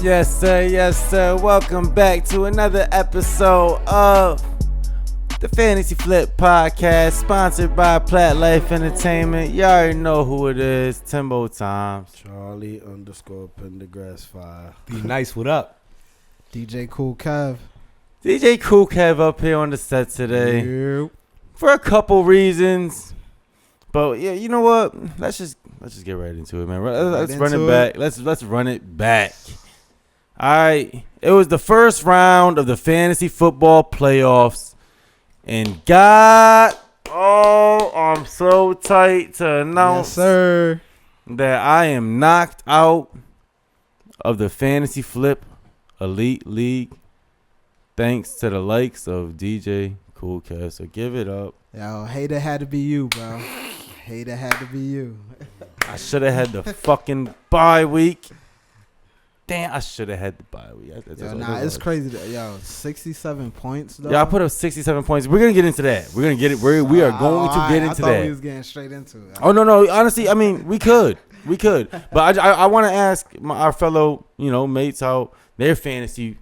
Yes, sir. Welcome back to another episode of the Fantasy Flip Podcast, sponsored by Plat Life Entertainment. You already know who it is. Timbo Times. Charlie_Pendergrass 5. Be nice, what up? DJ Cool Kev. DJ Cool Kev up here on the set today for a couple reasons. But yeah, you know what? Let's just get right into it, man. Let's run it back. Let's run it back. All right. It was the first round of the fantasy football playoffs. And God, I'm so tight to announce that I am knocked out of the Fantasy Flip Elite League thanks to the likes of DJ Cool Kev. So give it up. Yo, hater had to be you, bro. Hater had to be you. I should have had the fucking bye week. Damn, I should have had the bye week. It's crazy. 67 points, though. Yeah, I put up 67 points. We're going to get into that. We're going to get it. We are going to get into that. I thought we was getting straight into it. Oh, no. Honestly, I mean, we could. But I want to ask our fellow, mates how their fantasy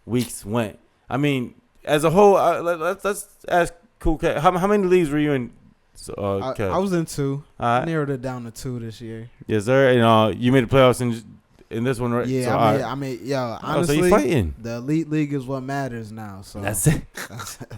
weeks went. I mean, as a whole, let's ask Cool Cat. How many leagues were you in? I was in 2. I narrowed it down to 2 this year. Yes, sir. You made the playoffs in this one, right? Yeah, so, I mean, honestly, so you fighting. The Elite League is what matters now. So that's it.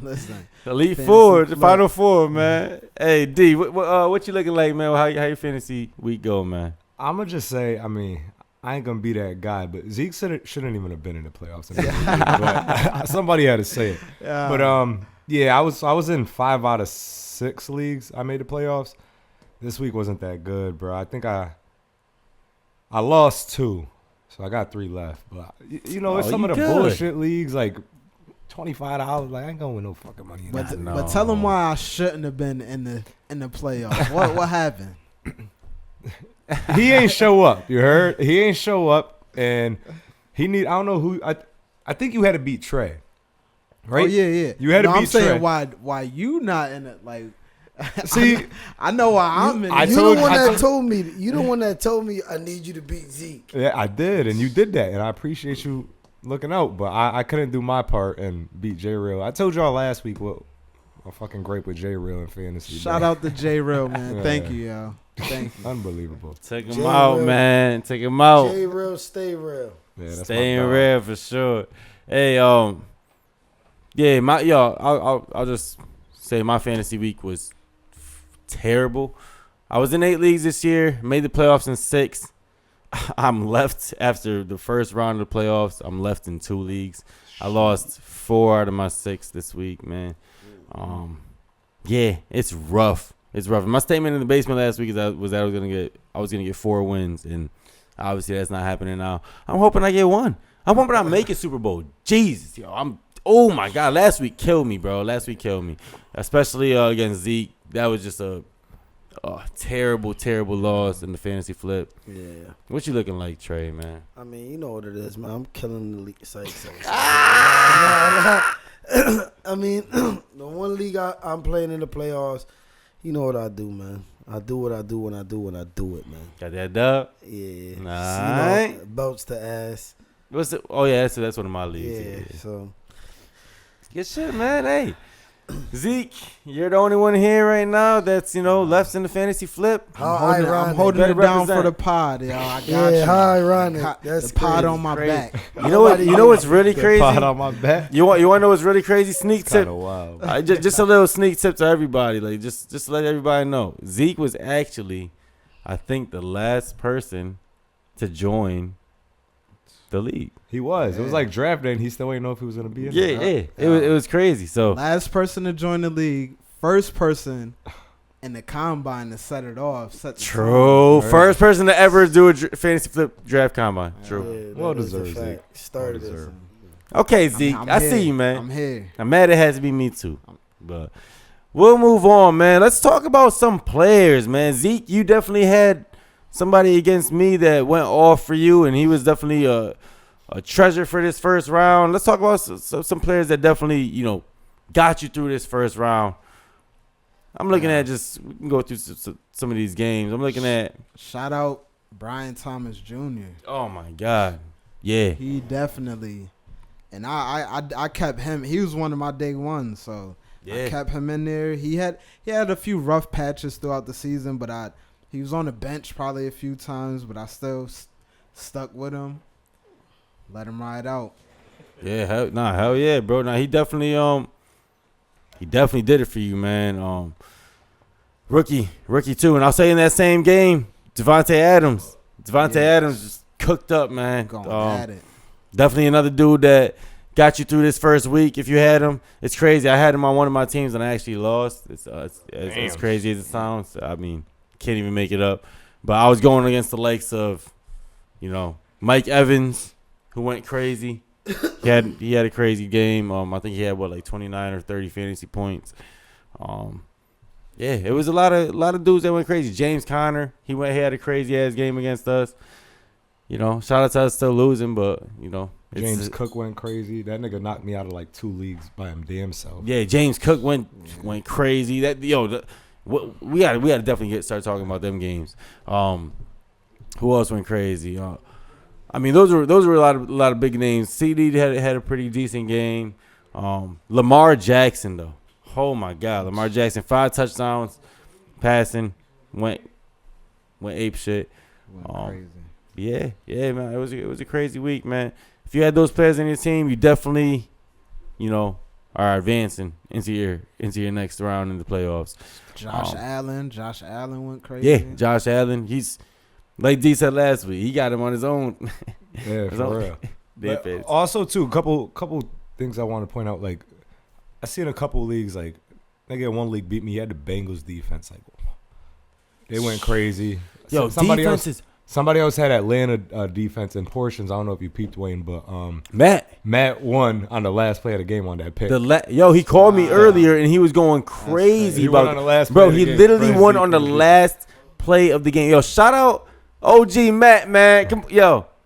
Listen, Elite Four, the Final Four, man. Hey, D, what you looking like, man? How your fantasy week go, man? I'm going to just say, I ain't going to be that guy, but Zeke shouldn't even have been in the playoffs. But somebody had to say it. Yeah. But, I was in 5 out of 6 leagues. I made the playoffs. This week wasn't that good, bro. I think I lost 2, so I got 3 left. But it's some of the bullshit leagues, like $25. Like I ain't going with no fucking money. But tell them why I shouldn't have been in the playoffs. What happened? He ain't show up. You heard? He ain't show up, and I don't know who. I think you had to beat Trey, right? Oh yeah. You had to beat I'm saying Trey. why you not in it? Like, see, I know why I'm in it. You the one that told me I need you to beat Zeke. Yeah, I did, and you did that, and I appreciate you looking out. But I couldn't do my part and beat J Real. I told y'all last week what a fucking great with J Real in fantasy. Shout out to J Real, man. Yeah. Thank you, yo. Thank you. Unbelievable. Take him out, man. Take him out. J Real, stay real. Yeah, that's staying real for sure. Hey, I'll just say my fantasy week was terrible. I was in 8 leagues this year, made the playoffs in 6. I'm left after the first round of the playoffs. I'm left in 2 leagues. I lost 4 out of my 6 this week, man. It's rough. It's rough. My statement in the basement last week was that I was gonna get 4 wins, and obviously that's not happening now. I'm hoping I get 1. I'm hoping I make a Super Bowl. Jesus, oh my God, last week killed me, bro. Especially against Zeke. That was just a terrible, terrible loss in the fantasy flip. Yeah. What you looking like, Trey, man? I mean, you know what it is, man. I'm killing the league sites. I mean, the one league I'm playing in the playoffs, you know what I do, man. I do what I do when I do it, man. Got that dub? Yeah. All right. Belts to ass. What's it? Oh, yeah, that's one of my leagues. Yeah, so. Good shit, man. Hey. Zeke, you're the only one here right now that's, left in the fantasy flip. I'm holding it down for the pod, yo. I got you. How ironic. That's the pod crazy. on my back. You know what's really crazy? Pod on my back. You want to know what's really crazy? Sneak tip. Wild. Just a little sneak tip to everybody. Like just to let everybody know. Zeke was actually, I think, the last person to join the league. He was. Yeah. It was like draft day, and he still ain't know if he was going to be in it. Yeah. It was crazy. So last person to join the league, first person in the combine to set it off. True. First person to ever do a fantasy flip draft combine. True. Yeah, well deserved, Zeke. Started this. Okay, Zeke. I see you, man. I'm here. I'm mad it has to be me too. But we'll move on, man. Let's talk about some players, man. Zeke, you definitely had somebody against me that went off for you, and he was definitely a treasure for this first round. Let's talk about some players that definitely, got you through this first round. I'm looking at we can go through some of these games. I'm looking at. Shout out Brian Thomas Jr. Oh, my God. Yeah. He definitely. And I kept him. He was one of my day ones, so I kept him in there. He had a few rough patches throughout the season, but he was on the bench probably a few times, but I still stuck with him. Let him ride out. Yeah, hell yeah, bro. Nah, he definitely did it for you, man. Rookie too. And I'll say in that same game, Devontae Adams just cooked up, man. Going at it. Definitely another dude that got you through this first week. If you had him, it's crazy. I had him on one of my teams and I actually lost. It's crazy as it sounds. I mean, can't even make it up. But I was going against the likes of, Mike Evans, who went crazy. He had a crazy game. I think he had 29 or 30 fantasy points. Yeah, it was a lot of dudes that went crazy. James Conner, he had a crazy ass game against us. Shout out to us still losing, but James Cook went crazy. That nigga knocked me out of like 2 leagues by him damn self. Yeah, James Cook went crazy. We gotta definitely start talking about them games. Who else went crazy? I mean, those were a lot of big names. CD had a pretty decent game. Lamar Jackson though, oh my God, Lamar Jackson 5 touchdowns, passing, went ape shit. Crazy. Yeah, man, it was a crazy week, man. If you had those players in your team, you definitely, are advancing into your next round in the playoffs. Josh Allen went crazy. Yeah, Josh Allen, he's like D said last week, he got him on his own. Yeah, for real. Also, too, couple things I want to point out. Like, I see in a couple leagues, like, nigga in one league beat me. He had the Bengals defense. Like, they went crazy. Yo, Somebody else had Atlanta defense in portions. I don't know if you peeped, Wayne, but Matt won on the last play of the game on that pick. He called me earlier and he was going crazy. He won on the last bro, play he of the game. literally won on the last play of the game. Yo, shout out OG Matt, man.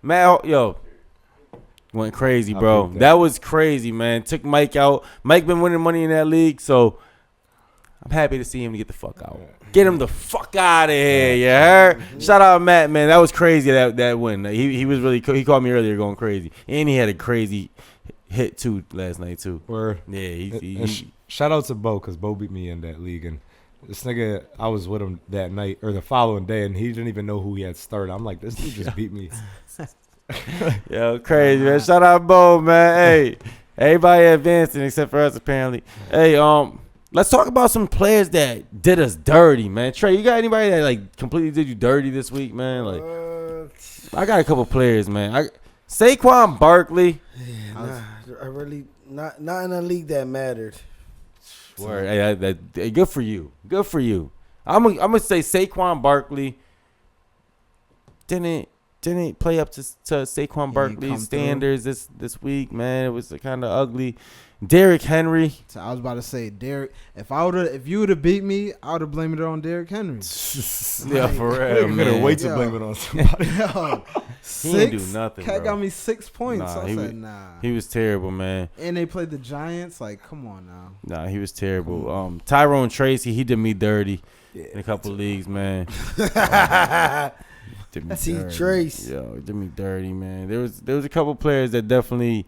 Matt, went crazy, bro. That was crazy, man. Took Mike out. Mike been winning money in that league, so I'm happy to see him get the fuck out. Get him the fuck out of here, you heard? Shout out Matt, man. That was crazy, that win. He was really cool. He called me earlier going crazy. And he had a crazy hit, too, last night, too. Word. Yeah. Shout out to Bo, because Bo beat me in that league. And this nigga, I was with him that night, or the following day, and he didn't even know who he had started. I'm like, this dude just beat me. Yo, crazy, man. Shout out Bo, man. Hey, everybody advancing except for us, apparently. Hey, let's talk about some players that did us dirty, man. Trey, you got anybody that completely did you dirty this week, man? I got a couple players, man. Saquon Barkley. Yeah, I really not in a league that mattered. Word. Hey, good for you. Good for you. I'm gonna say Saquon Barkley didn't play up to Saquon Barkley's standards this week, man. It was kind of ugly. Derrick Henry. So I was about to say Derrick. If you would have beat me, I would have blamed it on Derrick Henry. Yeah, for real, man. Couldn't wait to blame it on somebody. He didn't do nothing. Cat bro. got me 6 points. I said, nah. He was terrible, man. And they played the Giants. Like, come on now. Nah, he was terrible. Tyrone Tracy, he did me dirty in a couple leagues, man. Trace. Yo, did me dirty, man. There was a couple players that definitely,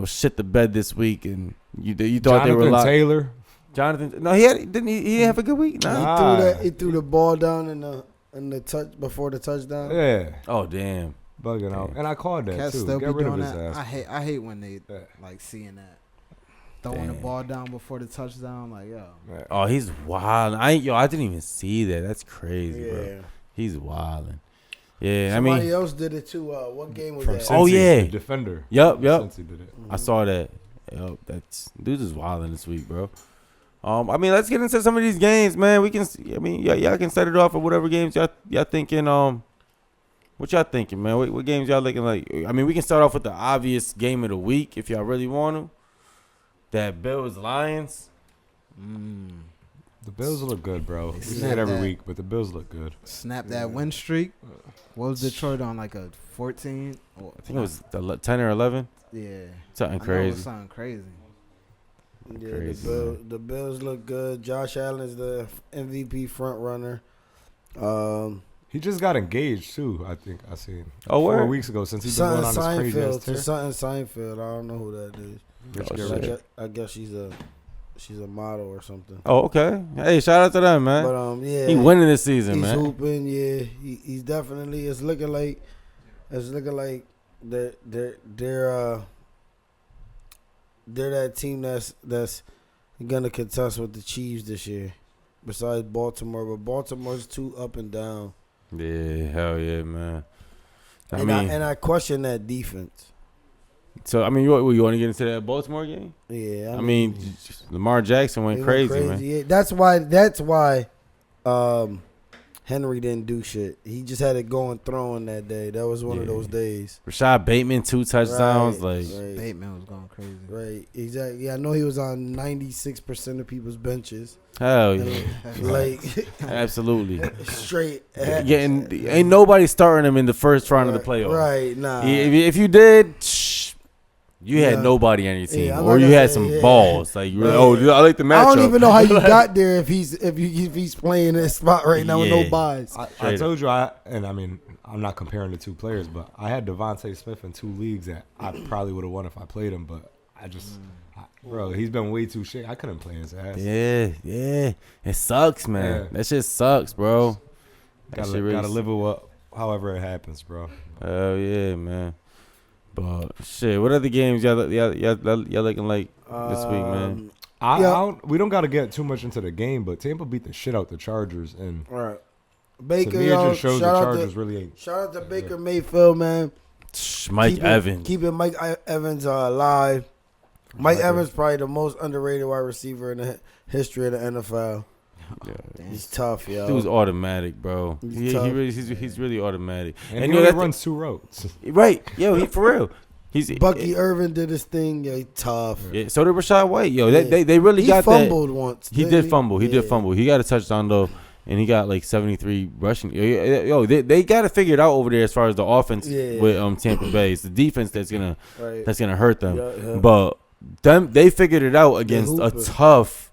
shit the bed this week, and you thought Jonathan they were like Taylor. Jonathan. No, he didn't have a good week. Nah. He threw the ball down in the touch before the touchdown. Yeah. Oh damn. Bugging out, and I called that Cat too. still Get be rid of doing his that. ass. I hate when they seeing that. Throwing the ball down before the touchdown, like yo. Oh, he's wild. I didn't even see that. That's crazy, Yeah. bro. He's wilding. Yeah, Somebody else did it too. What game was From that? Cincy, Oh, yeah. the defender. Yep. Cincy did it. I saw that. Yep, dude is wilding this week, bro. I mean, let's get into some of these games, man. We can. Y'all can set it off at whatever games y'all thinking. What y'all thinking, man? What games y'all looking like? I mean, we can start off with the obvious game of the week if y'all really want to. That Bills Lions. The Bills look good, bro. We say snap it every that. week, but the Bills look good. Snap that win streak. What was Detroit on, like a 14? I think it was 10 or 11. Yeah. Something I know it crazy. was something crazy. Yeah, Crazy, the Bills look good. Josh Allen's the MVP front runner. He just got engaged too. I think I seen. Oh, 4 where? weeks ago since he's been going on this crazy ass To tear. something Seinfeld. I don't know who that is. Oh, shit. I guess she's a model or something. Oh, okay. Hey, shout out to them, man. But yeah, He winning this season, he's man. hooping. Yeah, he's definitely. It's looking like they're that team that's gonna contest with the Chiefs this year. Besides Baltimore, but Baltimore's too up and down. Yeah, hell yeah, man. I question that defense. So, I mean, you want to get into that Baltimore game? Yeah, I mean, Lamar Jackson went crazy, man. Yeah, that's why Henry didn't do shit. He just had it going throwing that day. That was one of those days. Rashad Bateman, 2 touchdowns. Right. Bateman was going crazy. Right, exactly. Yeah, I know he was on 96% of people's benches. Hell yeah. Like, Absolutely. straight. And ain't nobody starting him in the first round of the playoffs. Right, nah. If you did, you had nobody on your team, Yeah, or you had some balls. Like, you were, I like the matchup. I don't even know how you got there if he's playing this spot right now with no buys. I told you, I'm not comparing the two players, but I had Devontae Smith in 2 leagues that I probably would have won if I played him, but bro, he's been way too shit. I couldn't play his ass. Yeah. It sucks, man. Yeah. That shit sucks, bro. Gotta live with however it happens, bro. Hell yeah, man. But shit, what other games y'all looking like this week, man? We don't got to get too much into the game, but Tampa beat the shit out the Chargers, and Right. Baker, to me, it just shows the Chargers really ain't. Shout out to Baker Mayfield, man. Mike Evans. Keeping Mike Evans alive. Mike Evans probably the most underrated wide receiver in the history of the NFL. Yeah. He's tough, yo. Dude's automatic, bro. He's He's really automatic. And he only runs 2 routes. Right. Yo, he for real. Bucky Irvin did his thing. Yeah, he tough. Yeah, so did Rashad White. Yo, they really he got that. He fumbled once. He did fumble. He did fumble. He got a touchdown though, and he got like 73 rushing. Yo, they got to figure it out over there as far as the offense with Tampa Bay. It's the defense that's gonna hurt them. Yeah. But they figured it out against a tough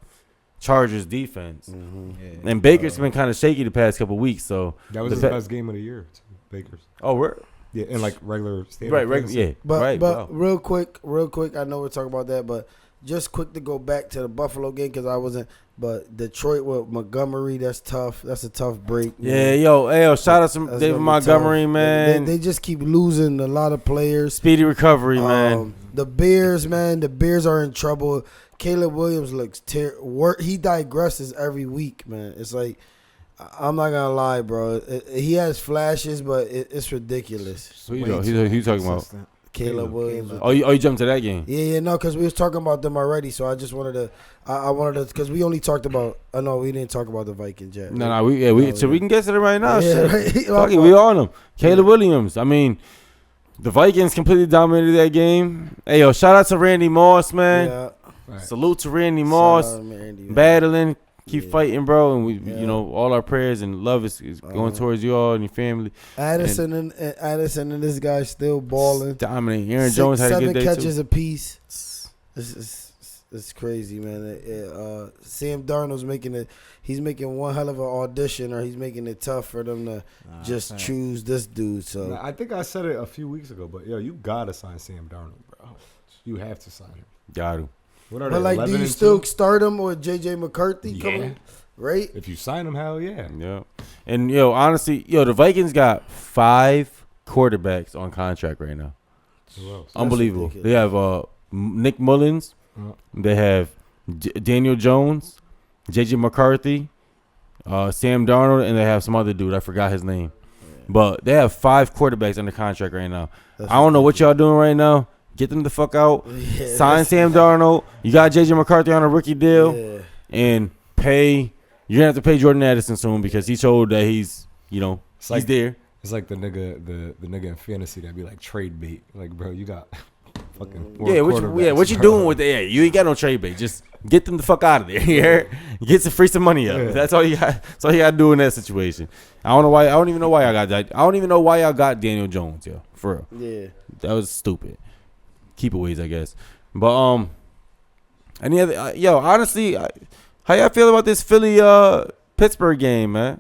Chargers defense. Mm-hmm. Yeah. And Baker's been kind of shaky the past couple weeks. So that was the best game of the year, Baker's. Oh, we're. Yeah, in like regular state. Right, yeah. But real quick, I know we're talking about that, but just quick to go back to the Buffalo game because I wasn't. But Detroit with Montgomery, that's tough. That's a tough break. Yeah, yo, shout out to David Montgomery, man. They just keep losing a lot of players. Speedy recovery, man. The Bears, man. The Bears are in trouble. Caleb Williams looks terrible. He digresses every week, man. It's like, I'm not gonna lie, bro. He has flashes, but it's ridiculous. Who you talking about? Caleb Williams. Oh, you jumped to that game? Yeah, no, because we was talking about them already. So I just wanted to, I wanted to, because we only talked about. No, we didn't talk about the Vikings yet. No, we can get to it right now. Yeah, shit. right. Fuck it, we on them. Caleb Williams. I mean, the Vikings completely dominated that game. Hey, yo, shout out to Randy Moss, man. Yeah. Right. Salute to Randy Moss. Randy, battling. Keep fighting, bro, and we, all our prayers and love is going towards you all and your family. Addison and this guy still balling. Dominating. Aaron Jones had a good day 7 catches too. apiece. It's crazy, man. Sam Darnold's making it. He's making one hell of an audition, or he's making it tough for them to just choose this dude. So I think I said it a few weeks ago, but yo, you gotta sign Sam Darnold, bro. You have to sign him. Got to. What are but they, like, do you still start him with JJ McCarthy coming? Right? If you sign him, hell yeah. Yeah. And honestly, the Vikings got 5 quarterbacks on contract right now. Unbelievable. They have Nick Mullins. They have Daniel Jones, JJ McCarthy, Sam Darnold, and they have some other dude. I forgot his name. But they have 5 quarterbacks under contract right now. I don't know what y'all doing right now. Get them the fuck out. Yeah, sign Sam Darnold. You got JJ McCarthy on a rookie deal, and pay. You're gonna have to pay Jordan Addison soon because he showed that he's he's there. It's like the nigga in fantasy that be like trade bait. Like, bro, you got fucking what you doing with that? Yeah, you ain't got no trade bait. Just get them the fuck out of there. You get some money up. Yeah. That's all you got. That's all you got to do in that situation. I don't even know why I got that. I don't even know why y'all got Daniel Jones, for real. Yeah, that was stupid. Keepaways, I guess. But any other honestly, how y'all feel about this Philly Pittsburgh game, man?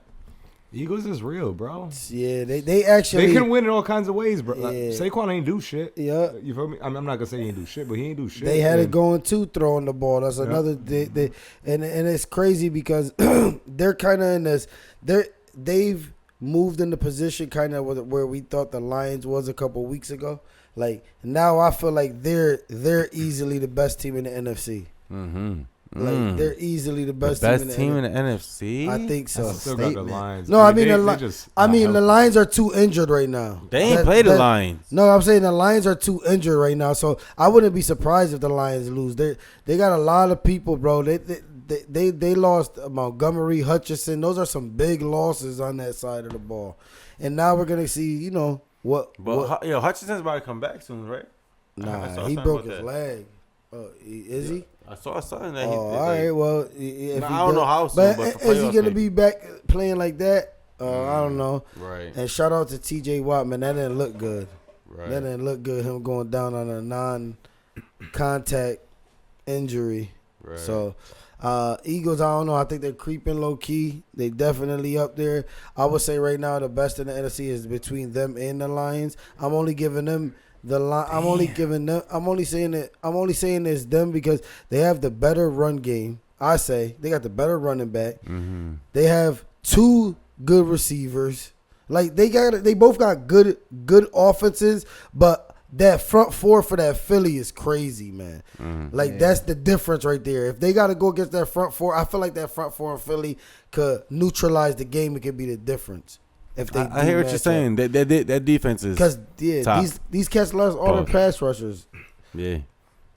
Eagles is real, bro. Yeah, they actually They can win in all kinds of ways, bro. Like, Yeah. Saquon ain't do shit. Yeah. You feel me? I'm not gonna say he ain't do shit, but he ain't do shit. They had And it going too, throwing the ball. That's another. And it's crazy because they're kind of in this. They've moved in the position kind of where we thought the Lions was a couple weeks ago. Like now, I feel like they're easily the best team in the NFC. Mm-hmm. Like they're easily the best team in the NFC. I think so. I still got the Lions. No, I mean the the Lions are too injured right now. They ain't played the Lions. No, I'm saying the Lions are too injured right now. So I wouldn't be surprised if the Lions lose. They got a lot of people, bro. They lost Montgomery, Hutchinson. Those are some big losses on that side of the ball. And now we're gonna see, what. But Hutchinson's about to come back soon, right? Nah, he broke his leg. Is he? I saw something that he. All right. Well, if I don't know how soon, but is he gonna be back playing like that? I don't know. Right. And shout out to T.J. Watt, man. That didn't look good. Right. That didn't look good. Him going down on a non-contact injury. Right. So, Eagles, I don't know. I think they're creeping low key. They definitely up there. I would say right now the best in the NFC is between them and the Lions. I'm only giving them I'm only saying it's them because they have the better run game. I say they got the better running back. Mm-hmm. They have two good receivers. Like they both got good offenses, but that front four for that Philly is crazy, man. Mm-hmm. Like that's the difference right there. If they got to go against that front four, I feel like that front four in Philly could neutralize the game. It could be the difference. If they I hear what you're saying. That defense is because top. these cats lost all their pass rushers. Yeah,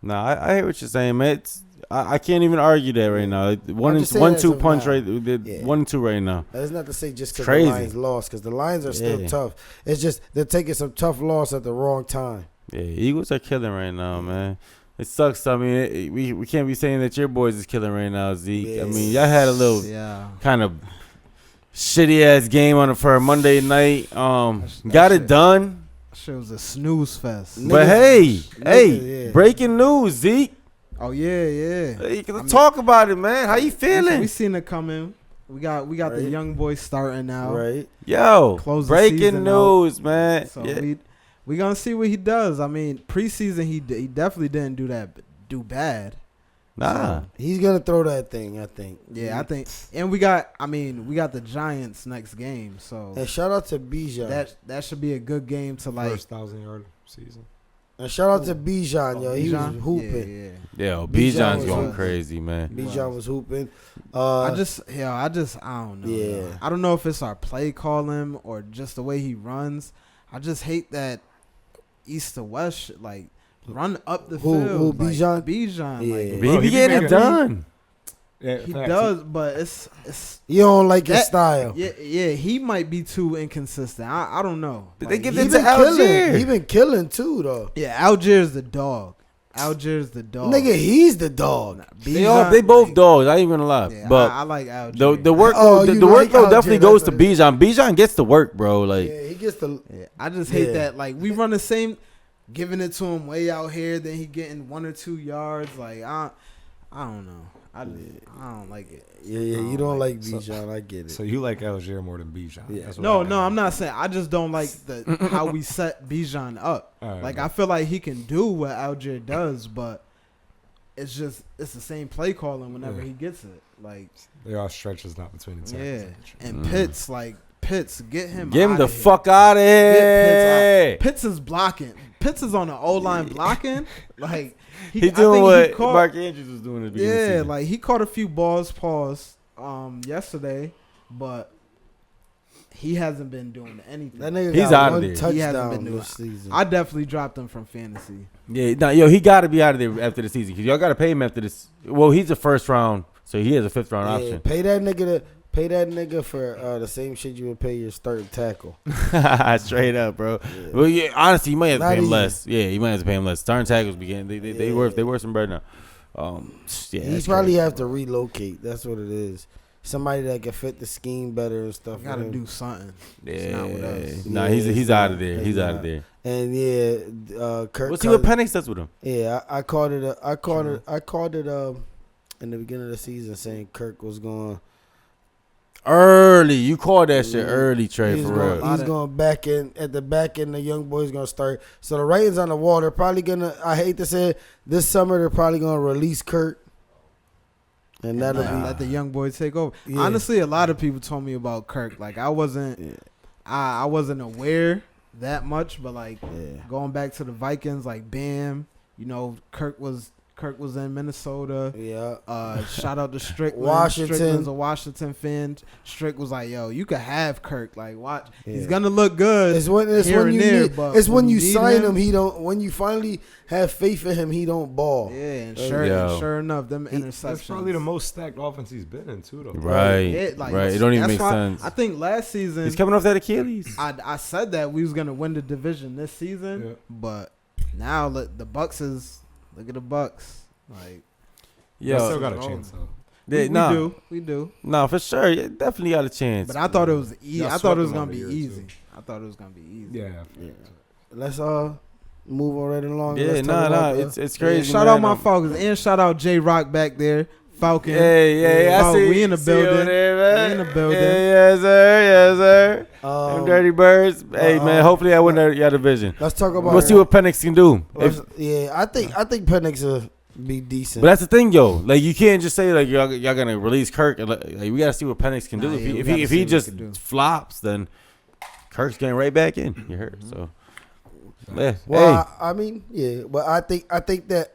no, I hear what you're saying, man. I can't even argue that right now. 1-2 punch right, 1-2 right now. That's not to say just because Crazy. the Lions lost, because the Lions are still tough. It's just they're taking some tough loss at the wrong time. Yeah, Eagles are killing right now, man. It sucks. I mean, we can't be saying that your boys is killing right now, Zeke. Yes. I mean, y'all had a little kind of shitty ass game for a Monday night. Got it done. Shit was a snooze fest. But hey, breaking news, Zeke. Oh yeah. Hey, talk about it, man. How you feeling? We seen it coming. We got the young boys starting now. Right. Yo, Close the breaking season news, man. So we gonna see what he does. I mean, preseason he definitely didn't do bad. Nah, so he's gonna throw that thing. I think. Yeah, I think. And we got the Giants next game. So and shout out to Bijan. That should be a good game to like first 1,000-yard season. And shout out to Bijan, yo. He was hooping. Yeah. Bijan's going crazy, man. Bijan was hooping. I don't know. Yeah. I don't know if it's our play calling or just the way he runs. I just hate that east to west shit, like run up the field. Who Bijan? Bijan. Yeah. Like, But he be getting it done. Yeah, he does, but it's you don't like his style. Yeah, he might be too inconsistent. I don't know. But like, they give it to Algier. He been killing too, though. Yeah, Algier's the dog. Nigga, he's the dog. They both dogs. I ain't even gonna lie. Yeah, but I like Algier. the work, the like workload definitely Algier, goes to that's what Bijan. Bijan gets the work, bro. Like he gets the. Yeah, I just hate that. Like we run the same, giving it to him way out here, then he getting 1 or 2 yards. Like I don't know. I don't like it. Yeah, you don't like Bijan. I get it. So you like Algier more than Bijan? Yeah. No, I'm not saying. I just don't like how we set Bijan up. Like I feel like he can do what Algier does, but it's the same play calling whenever he gets it. Like there are stretches not between the two. Yeah, and Pitts, get him. Get him the here. fuck out of here. Pitts is blocking. Pitts is on the O-line blocking. Like he doing what Mark Andrews was doing at the beginning of the season. Like he caught a few balls yesterday, but he hasn't been doing anything. That nigga He's got out of one there. touchdown He hasn't been doing this season. I definitely dropped him from fantasy. Yeah, he got to be out of there after the season because y'all got to pay him after this. Well, he's a first round, so he has a 5th round option. Pay that nigga for the same shit you would pay your starting tackle. Straight up, bro. Yeah. Well, yeah, honestly, you might have to pay him less. Yeah, you might have to pay him less. Starting tackles they worth some bread now. He's probably have to relocate. That's what it is. Somebody that can fit the scheme better and stuff. Got to do something. Yeah, it's not with us. Nah, he's out of there. He's out of there. And Kirk. We'll see what Penix does with him. Yeah, I called it. I called it in the beginning of the season saying Kirk was going. early. You called that shit early, Trey, He's for going, real. he's going back in at the back end. The young boys gonna start. So the writing's on the wall. They're probably gonna. I hate to say it, this summer they're probably gonna release Kurt, and that'll be let the young boys take over. Yeah. Honestly, a lot of people told me about Kirk. Like I wasn't aware that much, but like going back to the Vikings, like Bam, you know, Kirk was in Minnesota. Yeah. Shout out to Strickland. Washington. Strickland's a Washington fan. Strick was like, "Yo, you could have Kirk. Like, watch. He's gonna look good. It's when you sign him, he don't. When you finally have faith in him, he don't ball. Yeah, and sure enough, them interceptions. That's probably the most stacked offense he's been in too, though. Right. Right. It don't even make sense. I think last season he's coming off that Achilles. I said that we was gonna win the division this season, but now look, the Bucks is. Look at the Bucks. Like, yeah, still got a chance though. We do. No, for sure. You definitely got a chance. But I thought it was easy. I thought it was gonna be easy. Yeah. Let's move on right along. Yeah, it's crazy. Shout out my Falcons and shout out J Rock back there. Falcon. Yeah. I see. We in the building. There, we in the building. Yes, sir. Them Dirty Birds. Hey, man. Hopefully, I win your division. Let's talk about. We'll see what Penix can do. I think Penix will be decent. But that's the thing, yo. Like, you can't just say like y'all gonna release Kirk. And, like, we gotta see what Penix can do. If he just flops, then Kirk's getting right back in. You heard? So, yeah. Well, I mean, yeah. But I think that.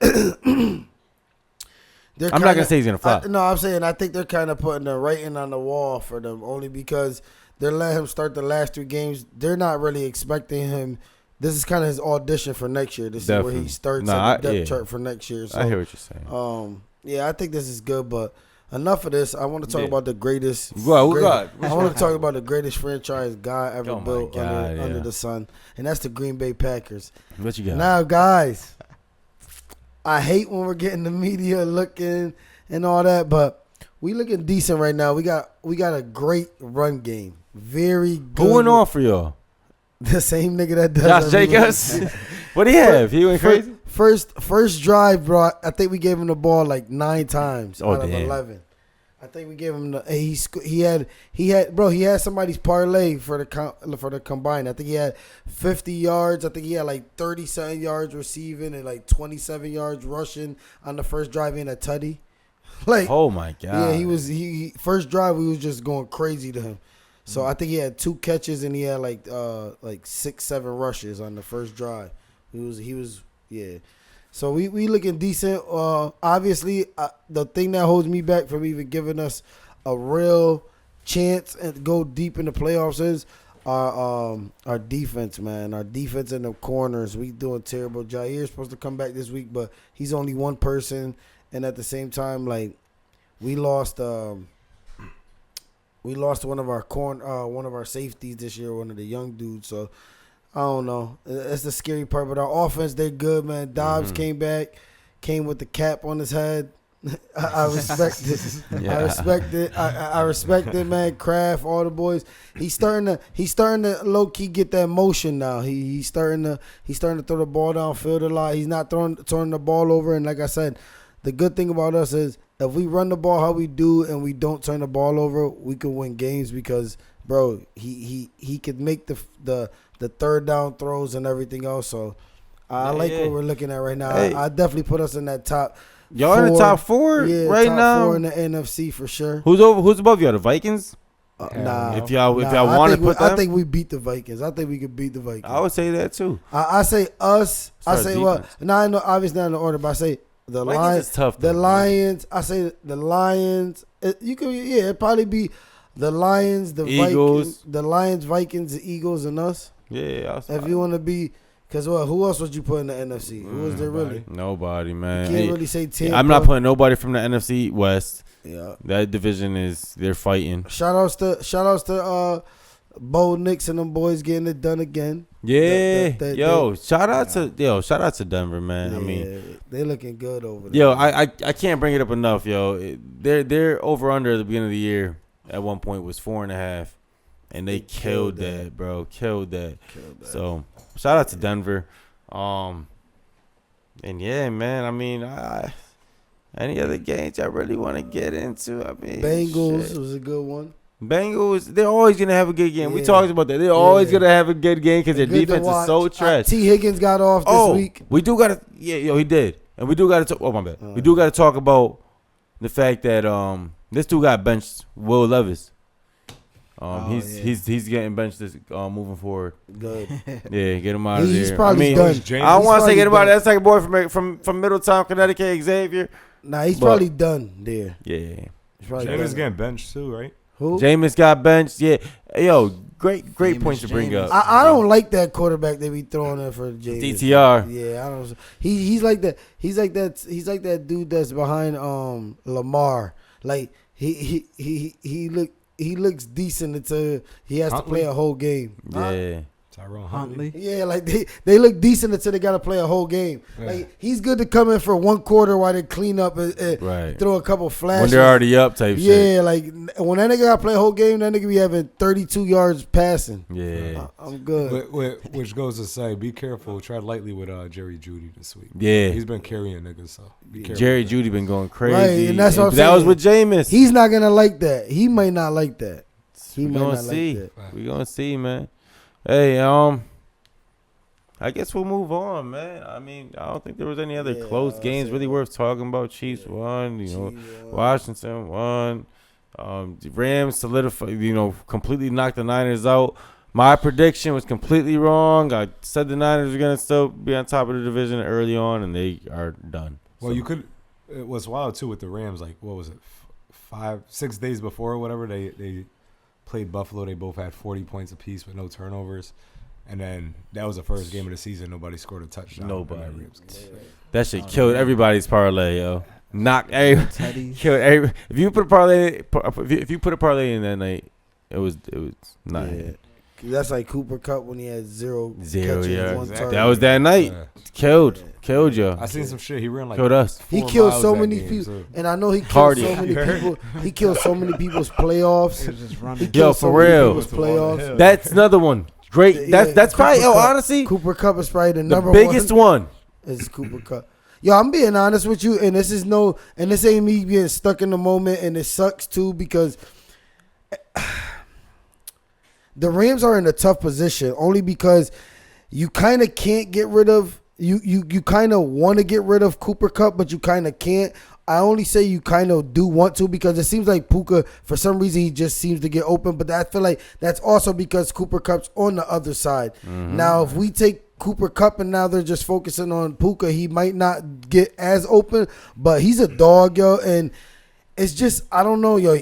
I'm not gonna say he's gonna flop. I'm saying I think they're kind of putting the writing on the wall for them only because they're letting him start the last 3 games. They're not really expecting him. This is kind of his audition for next year to see where he starts at the depth chart for next year. So, I hear what you're saying. Yeah, I think this is good, but enough of this. I want to talk about the greatest. I want to talk about the greatest franchise God ever built under the sun, and that's the Green Bay Packers. What you got now, guys? I hate when we're getting the media looking and all that, but we looking decent right now. We got a great run game. Very good. Who went off for y'all? The same nigga that does. Josh Jacobs. What do he have? He went crazy. First drive, bro. I think we gave him the ball like 9 times out of 11. I think we gave him he had somebody's parlay for the combine. I think he had 50 yards. I think he had like 37 yards receiving and like 27 yards rushing on the first drive in a tutty. Like, oh my god. Yeah, first drive we was just going crazy to him. So I think he had 2 catches and he had like 6-7 rushes on the first drive. He was So we looking decent. Obviously, the thing that holds me back from even giving us a real chance and go deep in the playoffs is our defense, man. Our defense in the corners. We doing terrible. Jair's supposed to come back this week, but he's only one person. And at the same time, like we lost one of our safeties this year, one of the young dudes. So I don't know. That's the scary part. But our offense, they're good, man. Dobbs came with the cap on his head. I respect it. Yeah. I respect it. I respect it, man. Kraft, all the boys. He's starting to low key get that motion now. He's starting to throw the ball downfield a lot. He's not throwing the ball over. And like I said, the good thing about us is if we run the ball how we do and we don't turn the ball over, we can win games because, bro, he could make the third down throws and everything else. So I like what we're looking at right now. Hey. I definitely put us in that top. Y'all in the top 4 right top now? 4 in the NFC for sure. Who's above y'all? The Vikings? Nah. If y'all want to put them? I think we beat the Vikings. I think we could beat the Vikings. I would say that too. I say us. I say what? Nah, I know obviously not in the order, but I say the Lions. Is tough. The Lions. I say the Lions. It'd probably be the Lions, the Eagles. Vikings, the Lions, Vikings, the Eagles, and us. Yeah. If you want to be. Because who else would you put in the NFC? Who was there really? Nobody, man. You can't really say Tampa. I'm not putting nobody from the NFC West. Yeah. That division they're fighting. Shout outs to Bo Nix and them boys getting it done again. Yeah. Shout out to Denver, man. Yeah, I mean, they looking good over there. Yo, I can't bring it up enough, yo. They're over under at the beginning of the year at one point was 4.5. And they killed that, bro. Killed that. So shout out to Denver. And yeah, man. I mean, any other games I really want to get into? I mean, Bengals was a good one. Bengals, they're always going to have a good game. We Yeah. talked about that. They're always going to have a good game because their Good to defense is so watch. trash. T. Higgins got off this week. We do got to, he did. And we do got to talk, my bad. We do got to talk about the fact that this dude got benched, Will Levis. He's getting benched this moving forward. Good. Yeah, get him out of there. He's probably done. I don't want to say get him out of done. there. That's like a boy from Middletown, Connecticut, Xavier. Nah, he's probably done there. Yeah. Jameis getting benched too, right? Who? Jameis got benched. Yeah. Yo, great point to bring up. I don't like that quarterback they be throwing in for Jameis. DTR. Yeah, I don't. He's like that. He's like that dude that's behind Lamar. Like he looks decent until he has to play a whole game. Yeah. Tyrone Huntley. Yeah, like they look decent until they got to play a whole game. Yeah. Like he's good to come in for one quarter while they clean up and throw a couple flashes. When they're already up type shit. Yeah, like when that nigga got to play a whole game, that nigga be having 32 yards passing. Yeah. I'm good. Which goes to say, be careful. Tread lightly with Jerry Jeudy this week. Yeah. He's been carrying niggas, so be careful. Jerry Jeudy been going crazy. Right, and that's what I'm that was saying. with Jameis. He's not gonna like that. He might not like that. He we might gonna not see. like that. We gonna see, man. Hey, I guess we'll move on, man. I mean, I don't think there was any other close games really worth talking about. Chiefs won, Washington won. The Rams solidified, completely knocked the Niners out. My prediction was completely wrong. I said the Niners were gonna still be on top of the division early on, and they are done. Well, you could. It was wild too with the Rams. Like, what was it? 5-6 days before, or whatever they played Buffalo. They both had 40 points apiece with no turnovers. And then that was the first game of the season. Nobody scored a touchdown. Nobody. That shit killed everybody's parlay, yo. Killed every. If you put a parlay in that night, it was not. Yeah. That's like Cooper Kupp when he had zero catches, yeah. one Exactly. target. That was that night. Killed you. I seen some shit. He ran like killed us. He 4 killed miles so that many game, people, so. and I know he killed Cardio. so many people. He killed so many people's playoffs. He Yo, killed for so many real. people's playoffs. That's another one. Great. Yeah, That's probably. Cooper Kupp. Honestly, Cooper Kupp is probably the the number biggest one. Is Cooper Kupp. Yo, I'm being honest with you, and this ain't me being stuck in the moment, and it sucks too because the Rams are in a tough position only because you kind of can't get rid of you kind of want to get rid of Cooper Kupp, but you kind of can't. I only say you kind of do want to because it seems like Puka, for some reason, he just seems to get open. But I feel like that's also because Cooper Kupp's on the other side. Mm-hmm. Now, if we take Cooper Kupp and now they're just focusing on Puka, he might not get as open, but he's a dog, yo. And it's just, I don't know, yo,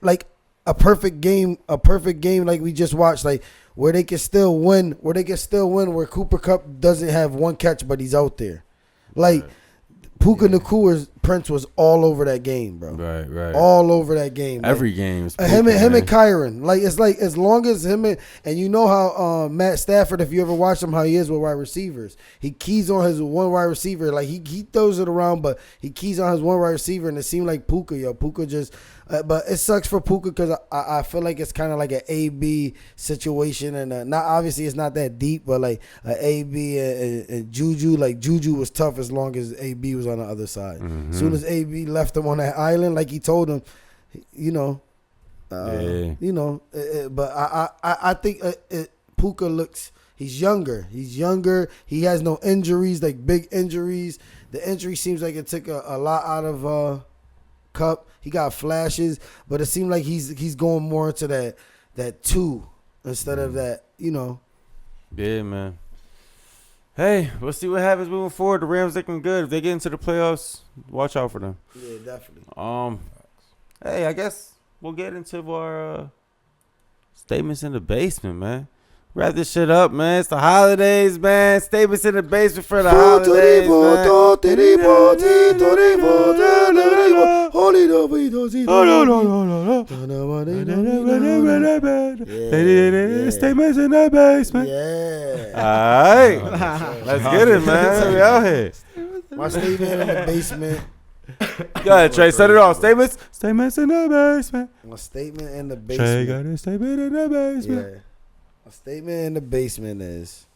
like a perfect game like we just watched, like where they can still win, where Cooper Kupp doesn't have one catch, but he's out there. Like, Puka Nakua's Prince was all over that game, bro. Right. All over that game. Every like, game. Is him and Kyron. Like, it's like as long as him and you know how Matt Stafford, if you ever watch him, how he is with wide receivers. He keys on his one wide receiver. Like, he throws it around, but he keys on his one wide receiver, and it seemed like Puka just but it sucks for Puka because I feel like it's kind of like an A-B situation, and not obviously it's not that deep, but like an A-B and Juju. Like, Juju was tough as long as A-B was on the other side. Mm-hmm. As soon as A-B left him on that island, like he told him, but I think Puka looks. He's younger. He has no injuries, like big injuries. The injury seems like it took a lot out of Kupp. He got flashes, but it seemed like he's going more into that 2 instead of that, Yeah, man. Hey, we'll see what happens moving forward. The Rams looking good. If they get into the playoffs, watch out for them. Yeah, definitely. Hey, I guess we'll get into our statements in the basement, man. Wrap this shit up, man. It's the holidays, man. Statements in the basement for the holidays, man. Statements in the basement. Yeah. All right. Let's get it, man. We out here. My statement in the basement. Go ahead, Trey. Set it off. Statements in the basement. My statement in the Trey basement. got a statement in the basement. Yeah. My statement in the basement is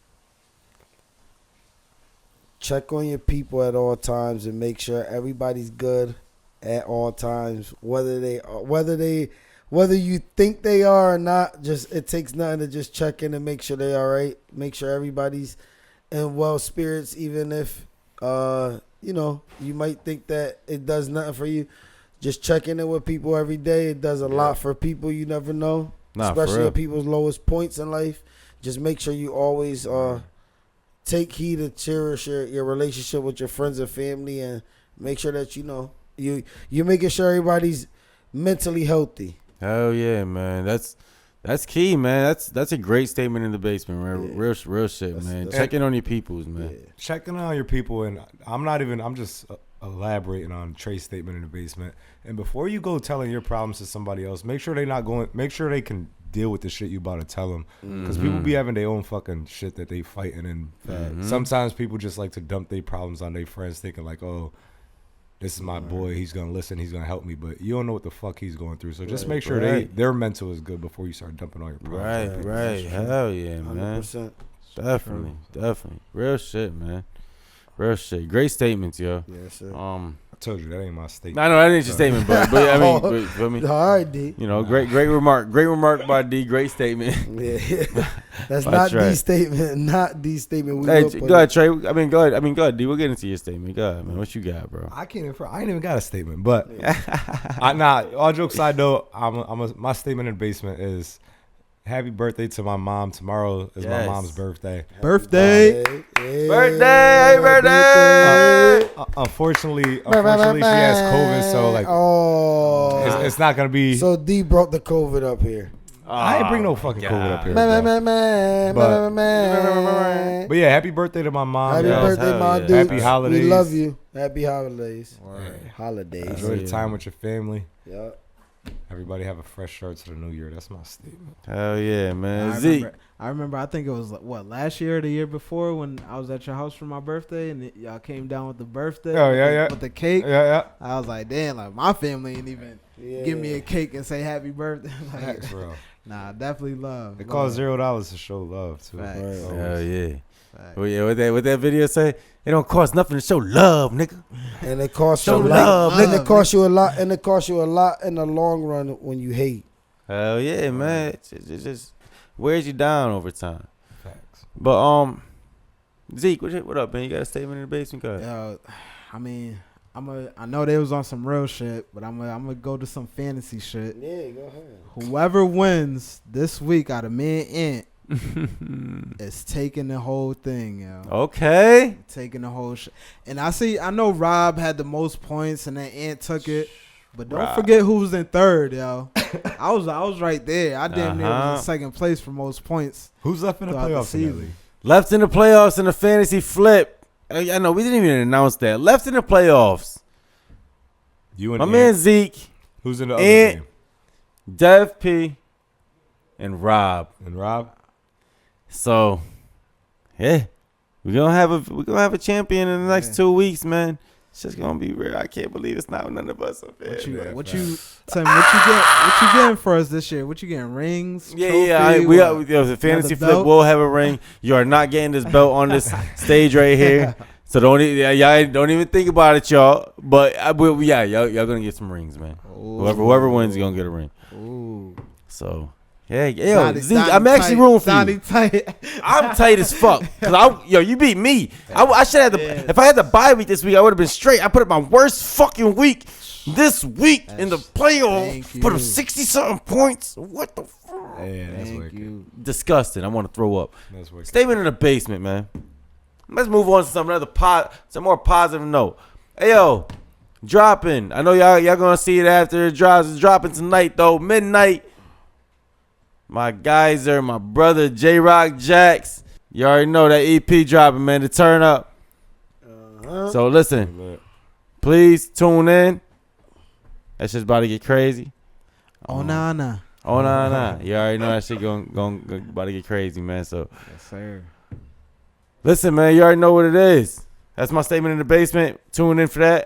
check on your people at all times and make sure everybody's good at all times, whether they whether you think they are or not, just it takes nothing to just check in and make sure they all right. Make sure everybody's in well spirits, even if you might think that it does nothing for you. Just checking in with people every day. It does a lot for people. You never know, especially at people's lowest points in life. Just make sure you always take heed and cherish your relationship with your friends and family, and make sure that you're making sure everybody's mentally healthy. Hell yeah, man. That's key, man. That's a great statement in the basement, man. Yeah. Real shit, man. Checking on your peoples, man. Yeah. Checking on your people, and I'm just elaborating on Trey's statement in the basement. And before you go telling your problems to somebody else, make sure they can deal with the shit you about to tell them. Because people be having their own fucking shit that they fighting, and sometimes people just like to dump their problems on their friends, thinking like, oh, this is my boy, he's going to listen, he's going to help me. But you don't know what the fuck he's going through. So just make sure their mental is good before you start dumping all your problems. Right. Hell yeah, man. 100%. Definitely. Real shit, man. Real shit. Great statements, yo. Yes, sir. I told you, that ain't my statement. I know, that ain't your statement, but I mean, all right, D. Great remark. Great remark by D. Great statement. Yeah. That's not D's statement. Not D's statement. Hey, go ahead, Trey. Go ahead, D. We'll get into your statement. Go ahead, man. What you got, bro? I ain't even got a statement, but all jokes aside though, my statement in the basement is happy birthday to my mom. Tomorrow is my mom's birthday. Birthday. Happy birthday. Unfortunately, she has COVID, so it's not gonna be. So D brought the COVID up here. I ain't bring no fucking COVID up here. But yeah, happy birthday to my mom. Happy birthday, my dude. Happy holidays. We love you. Happy holidays. Holidays. Enjoy the time with your family. Yep. Everybody have a fresh start to the new year. That's my statement. Hell yeah, man. I remember, I think it was, last year or the year before when I was at your house for my birthday and y'all came down with the birthday. Oh, yeah. With the cake. Yeah. I was like, damn, my family ain't even give me a cake and say happy birthday. Thanks, bro. Nah, definitely love. It costs $0 to show love, too. Hell yeah. Well, yeah, what that video say? It don't cost nothing to show love, nigga. And it costs you a lot. And it costs you a lot. And it costs you a lot in the long run when you hate. Hell yeah, man. It just wears you down over time. Facts. But Zeke, what up, man? You got a statement in the basement? Go ahead. I mean, I know they was on some real shit, but I'm gonna go to some fantasy shit. Yeah, go ahead. Whoever wins this week out of me and Ant is taking the whole thing, yo. Okay. Taking the whole shit. And I know Rob had the most points and then Ant took it. But don't forget who was in third, yo. I was right there. I damn near was in second place for most points. Who's left in the playoffs season? Left in the playoffs in the fantasy flip. I know we didn't even announce that. Left in the playoffs. You and my man Zeke. Who's in the other game? Dev P and Rob. So, yeah, we're gonna have a champion in the next 2 weeks, man. It's just gonna be real. I can't believe it's not none of us up here. What you getting for us this year? What you getting? Rings? Yeah. We the fantasy flip will have a ring. You are not getting this belt on this stage right here. So don't even think about it, y'all. But y'all gonna get some rings, man. Ooh. Whoever wins is gonna get a ring. Ooh. So. Yeah, Zeke, I'm actually rooting for you. I'm tight as fuck. Cause you beat me. I should have if I had the bye week this week, I would have been straight. I put up my worst fucking week this week in the playoffs. Put up 60-something points. What the fuck? Yeah, that's wicked. Disgusting. I want to throw up. That's wicked. Statement in the basement, man. Let's move on to some more positive note. Hey yo, dropping. I know y'all gonna see it after it drops. It's dropping tonight though, midnight. My geyser, my brother J-Rock Jax. You already know that EP dropping, man. To turn up. So listen, please tune in. That shit's about to get crazy. Oh nah. You already know that shit going about to get crazy, man. So yes, sir. Listen, man. You already know what it is. That's my statement in the basement. Tune in for that.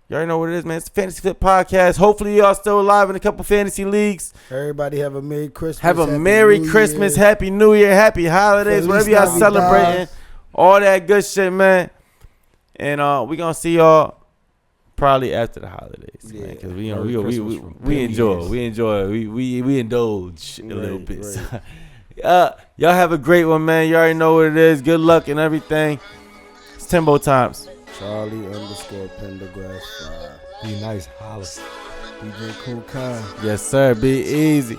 You already know what it is, man. It's the Fantasy Flip Podcast. Hopefully, y'all still alive in a couple fantasy leagues. Everybody have a Merry Christmas. Have a Merry Christmas, Happy New Year, Happy Holidays, whatever y'all celebrating. All that good shit, man. And we going to see y'all probably after the holidays, Yeah. man. Because Merry Christmas from we enjoy, Pimmy we indulge a little Right, bit. right. Y'all have a great one, man. You already know what it is. Good luck and everything. It's Timbo times. Charlie_Pendergrass 5. Be nice, holla. DJ Cool Kai. Yes, sir. Be easy.